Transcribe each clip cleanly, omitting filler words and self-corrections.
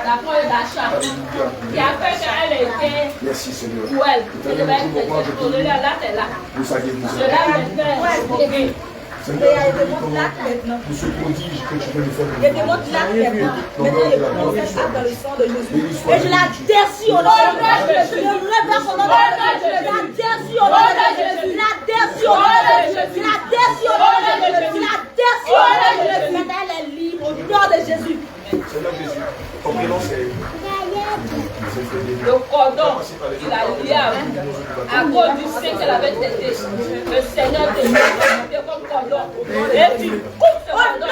La folle d'achat qui a fait qu'elle était où elle devait être exposée là, t'es là. Cela me fait Il y a des mots là maintenant. Il y a des mots là maintenant. Maintenant, il y a dans le sang de Jésus. Et je la déçue au nom de Jésus. Je révère son nom de Jésus. Je la déçue au nom de Jésus. Je la déçue au nom de Jésus. Je la déçue au nom de Jésus. Je la déçue au nom de Jésus. Maintenant, elle est libre au nom de Jésus. le cordon qu'il a lié à cause du sein qu'elle avait traité. Le Seigneur te met comme cordon. Et puis, coupe ce cordon.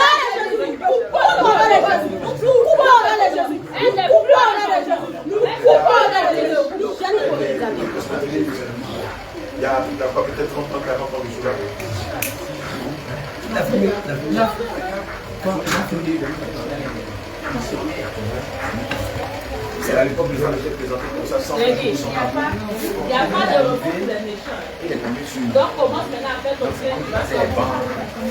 Il y a peut-être 30 ans, 40 ans de cela. C'est à l'époque où les était présenté comme ça, sans il n'y a pas de refus des méchants. Donc commence maintenant à faire ton frère, tu vas sortir.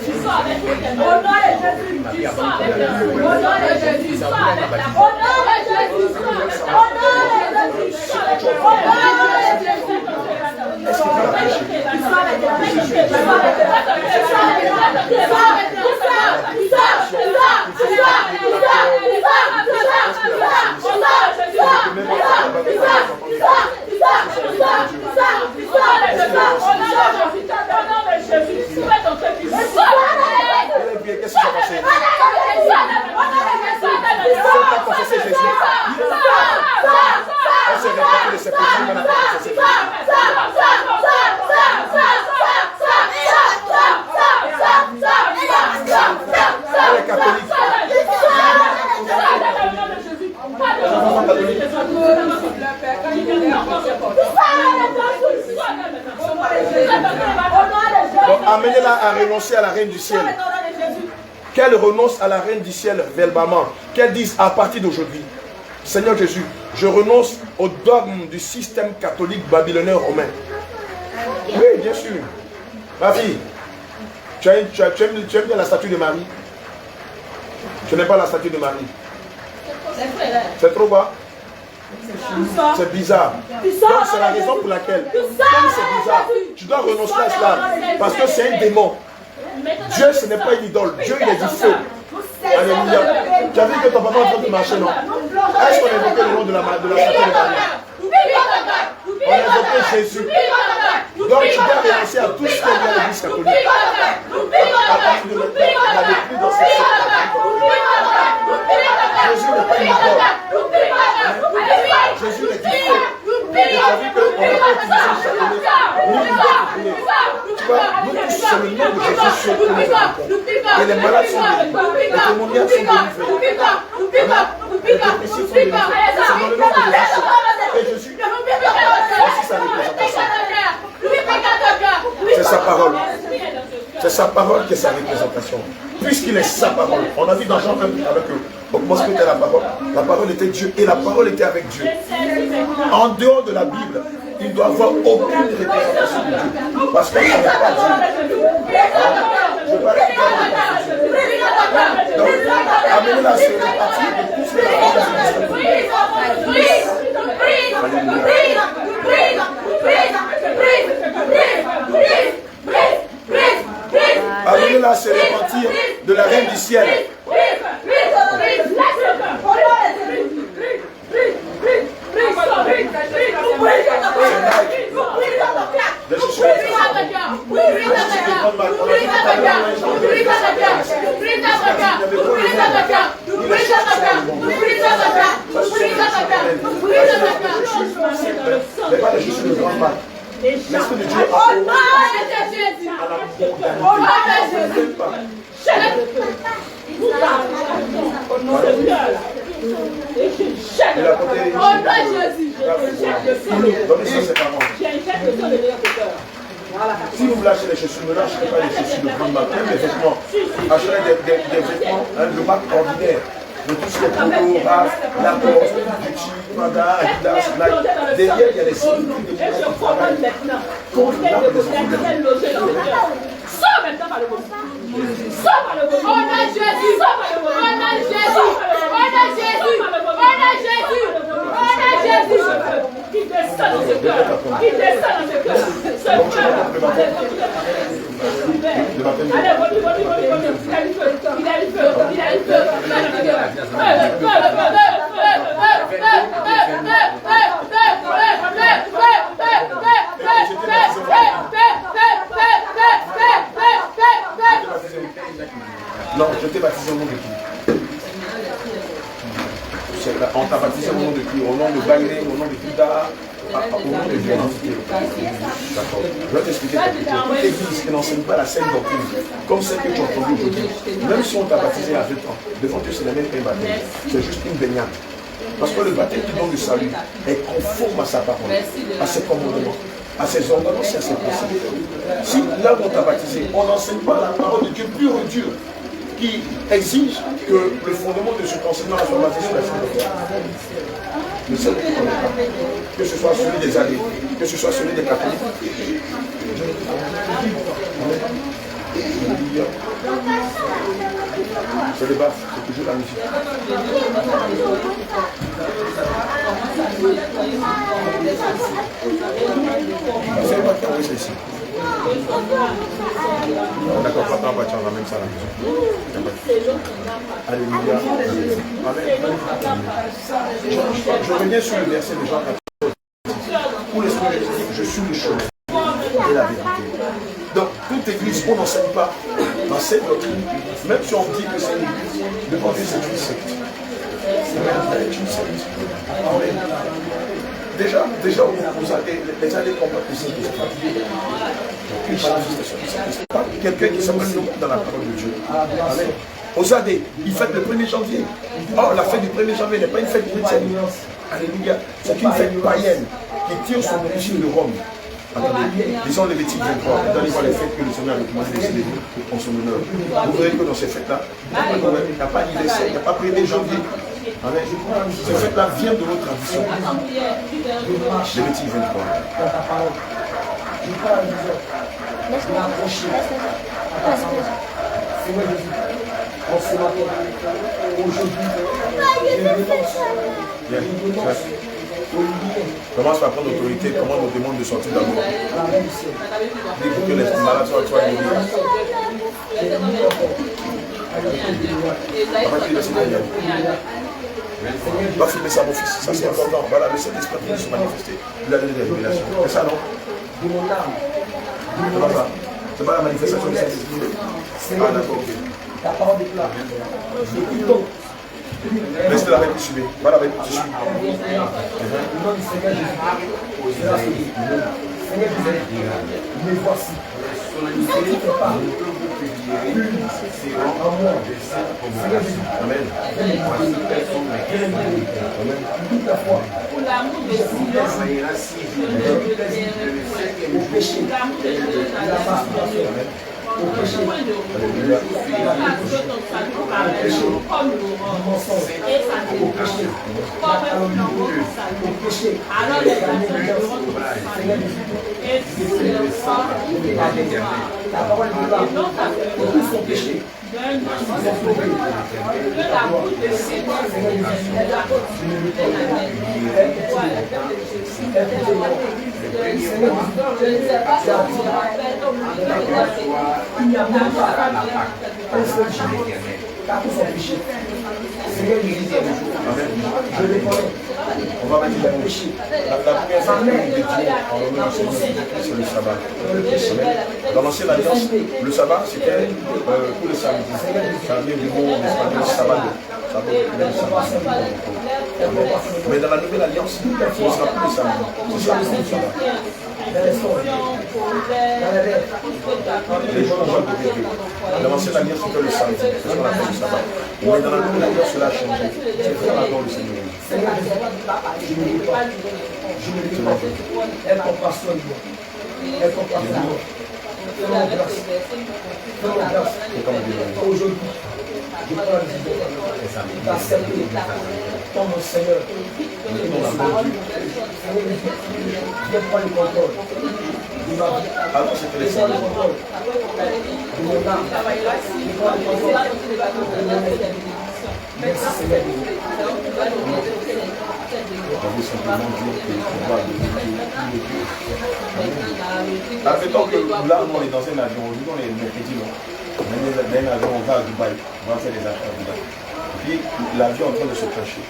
Tu sors avec le au nom de Jésus. Tu sors avec le au nom de Jésus. Tu sors avec la au nom de Jésus. Au nom de Jésus. Au nom de Jésus. Amenez-la à renoncer à la reine du ciel. Qu'elle renonce à la reine du ciel verbalement. Qu'elle dise à partir d'aujourd'hui, Seigneur Jésus, je renonce au dogme du système catholique babylonais romain. Oui, bien sûr. Ma fille, tu aimes bien la statue de Marie? Tu n'aimes pas la statue de Marie? C'est trop bas? C'est bizarre. Donc c'est la raison pour laquelle, comme c'est bizarre, tu dois renoncer à cela. Parce que c'est un démon. Dieu, ce n'est pas une idole. Dieu, il est du feu. Alléluia. Tu as vu que ton papa est en train de marcher, non? Est-ce qu'on a évoqué le nom de la statue de Marie? On a évoqué Jésus. Donc tu dois renoncer à tout ce qui est dans l'église catholique. À partir de maintenant, on n'avait plus dans cette Jésus n'est pas une idole. Jésus est du feu. Et tu as vu qu'on n'a pas utilisé le chapelet, ni l'idée pour prier. Tu vois, nous tous, c'est le nom de Jésus sur le et les malades sont délivrés, les démoniaques sont délivrés, les dépressifs sont délivrés. C'est dans le nom de Jésus. Et Jésus, voici sa représentation. C'est sa parole. C'est sa parole qui est sa représentation. Puisqu'il est sa parole. On a vu dans Jean 1 avec eux. Au commencement était la parole. La parole était Dieu et la parole était avec Dieu. En dehors de la Bible, il ne doit avoir aucune représentation de Dieu. Parce qu'on ne connaît pas Dieu. Je parle de donc, amenez-la sur la partie de tout ce que la parole amenez-la à se repentir de la reine du ciel. le grand mal. L'Esprit de Dieu a Au nom de Jésus. Au nom de Jésus. Nous au nom de Dieu. Et je jette. Au nom de Jésus. Je jette le sang. J'injecte le sang de l'électeur. Si vous lâchez les chaussures, ne lâchez pas les chaussures de grande marque, même les vêtements. Achetez des vêtements de marque ordinaire. De tout ce qui est Polo, Raf, Lacoste, Gucci, Prada, Adidas, Nike. Derrière, il y a les signes de Et je commande maintenant. Conseil de potentiel logé dans le cœur. Sors maintenant par le bon. Sors par le bon. Au nom de Jésus. Sors par le bon. Au nom de Jésus. Au nom de Jésus. Au nom de Jésus. Au nom de Jésus. Qui descend dans ce cœur. Qui descend dans ce cœur. Ce cœur. Allez, vas-y. Il a du feu. Il a du feu. Il a du feu. Il a du feu. Non, je t'ai baptisé au nom de qui? On t'a baptisé au nom de qui? Au nom de Bailey, au nom de Buddha, au nom de Dieu. D'accord. Je vais t'expliquer quelque chose. Toute l'église qui n'enseigne pas la saine doctrine, comme celle que tu as entendue aujourd'hui, même si on t'a baptisé à 20 ans, devant Dieu, c'est le même baptême. C'est juste une baignade. Parce que le baptême qui donne le salut est conforme à sa parole, à ses commandements, à ses ordonnances et à ses principes. Si là où on t'a baptisé, on n'enseigne pas la parole de Dieu pure et dure, qui exige que le fondement de cet enseignement soit basé sur la sainte. Le seul qui ne connaît pas, que ce soit celui des alliés, que ce soit celui des catholiques. C'est le bas, c'est toujours la musique. C'est pas qui c'est ici. D'accord, papa, on va te ramène ça à la maison. Alléluia. Je reviens sur le verset de Jean 14. Où l'Esprit de Dieu dit, je suis le chemin et la vérité. Donc, toute église, on n'enseigne pas dans cette doctrine, même si on dit que c'est une église, devant Dieu, c'est une secte. C'est une secte. Amen. Déjà, vous avez les années combattent le Saint-Esprit. Pas quelqu'un qui s'appelle nous dans la parole de Dieu. Amen. Osadé, il fête le 1er janvier. Or, la fête du 1er janvier n'est pas une fête chrétienne. Alléluia. C'est une fête païenne qui tire son origine de Rome. Attendez, lisons Lévitique 23. Donnez-moi les fêtes que le Seigneur a recommandé de célébrer en son honneur. Vous verrez que dans ces fêtes-là, il n'y a pas d'anniversaire, il n'y a pas 1er janvier. Amen. Ces fêtes-là viennent de notre tradition. Lévitique 23. Laisse-moi approcher. Seigneur Jésus, en ce matin, aujourd'hui, commence par prendre l'autorité, comment on demande de sortir d'amour. Dis pour que les malades soient guéris. Va filmer ça, mon fils, ça c'est important. Voilà, le Saint-Esprit qui se manifester. Il a donné des révélations. C'est ça, non? C'est pas ça. C'est pas la manifestation du Saint-Esprit. Ah, d'accord, ok. Ta parole déclare. Laisse-le la répétition. Voilà, répétition. Le nom du Seigneur Jésus. Seigneur Jésus, me voici. Ce qui te parle. Seigneur Jésus. Amen. Toute la foi. Pour l'amour de Au péché. La masturbation. Au péché. La parole de Dieu, tous sont péchés. Il n'y a même pas un seul Jésus, car tous sont péchés. Seigneur Jésus, je les connais. On va mettre le péché. La première fois que Dieu en l'honneur c'est le sabbat. Dans l'ancienne alliance, le sabbat c'était tous les samedis. Ça vient du mot en espagnol sabbat. Mais dans la nouvelle alliance, il ne sera plus le samedi. Ce sera le sabbat. Les gens vont le vivre. Dans l'ancienne alliance, c'était le samedi. Ce qu'on appelle le sabbat. Mais dans la nouvelle alliance, cela a changé. C'est faire la le Seigneur. Elle compassion. Elle compassion. Aujourd'hui, je prends la décision d'accepter comme mon Seigneur. Je prends le contrôle. Alors c'était les samedis. De mon âme. Je prends le contrôle. Merci Seigneur. Admettons que là, on est dans un avion, aujourd'hui on est mercredi, non? On est dans un avion, on va à Dubaï, on va faire des affaires à Dubaï. Et puis l'avion est en train de se cracher.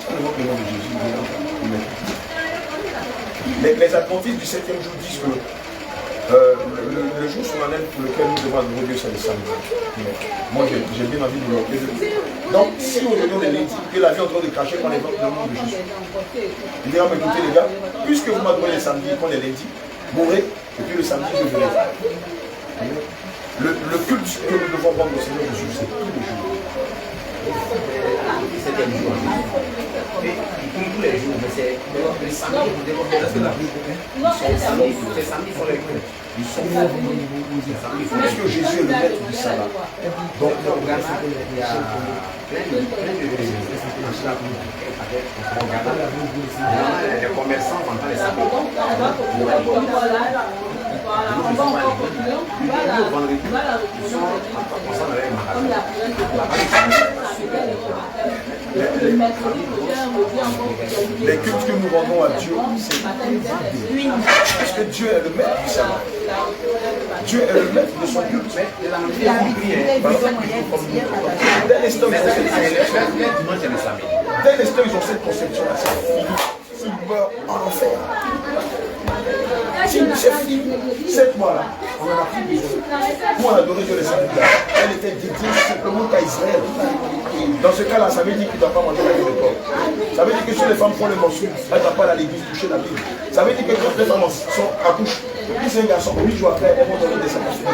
C'est le nom de Jésus, mais les adventistes du 7e jour disent que le jour solennel pour lequel nous devons adorer Dieu, c'est le samedi. Moi, j'ai bien envie de montrer. Donc, si aujourd'hui on est lundi, que l'avion est en train de cracher, qu'on évoque le nom de Jésus. Il dira, mais écoutez les gars, puisque vous m'adorez le samedi, qu'on est lundi, mourrez, et puis le samedi, je verrai. Le culte que nous devons rendre au Seigneur Jésus, c'est tous les jours. C'est un jour. Et tous les jours, mais c'est le samedi, vous devez faire la vie. C'est samedi, il faut les coups. Ils sont puisque Jésus est le maître du sabbat. Donc, on regarde ça, il y a plein de les commerçants vendent les sabbats. Les cultes que nous rendons à Dieu, c'est parce que Dieu est le maître du sabbat. Dieu est le maître de son culte. Dès l'instant ils ont cette conception-là, s'ils meurent en enfer. Si c'est fini, cette mois-là, on en a plus besoin. Pour adorer Dieu le samedi, elle était dédiée simplement qu'à Israël. Dans ce cas-là, ça veut dire qu'il ne doit pas manger la vie de porc. Ça veut dire que si les femmes font le morceau, elles ne doivent pas aller à l'église toucher la Bible. Ça veut dire que quand les femmes accouchent, puis c'est un garçon, 8 jours après, elles vont donner des sacrifices.